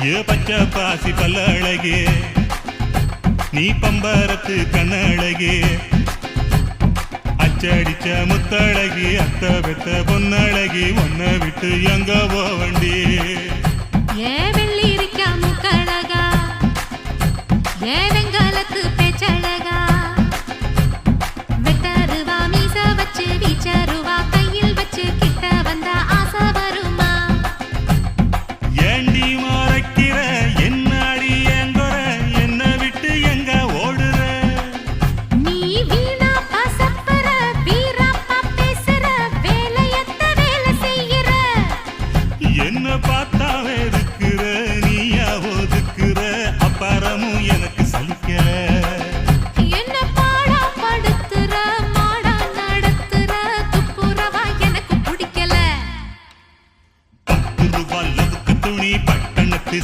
ஏ பச்சை பாசி பல்ல அழகே நீ பம்பரத்து கண்ணழகே அச்சடிச்ச முத்தழகி அத்த பெத்த பொன்னழகி ஒன்ன விட்டு எங்க போவண்டி ஏ வெள்ளி இருக்க முக்கழகா ஏ வெங்காலத்து பேச்சழகா வெட்டருவா மீச வச்சு வீச்சருவா கையில் வச்சு கிட்ட வந்த ஆசை வருமா ஏண்டி மறைக்கிற என்னாடி எங்கொற என்ன விட்டு எங்க ஓடுற நீ வீணா பசப்பற வீரப்பா பேசுற வேலையத்த வேலை செய்யற என்ன பார்த்தா வெறுக்கிற நீயா ஒதுக்குற அப்பாரமும் எனக்கு சலிக்கல என்ன பாடா படுத்துற மாடா நடத்துற துப்புரவா எனக்கு பிடிக்கல 10 ரூபாய் லவுக்கு துணி பட்டணத்து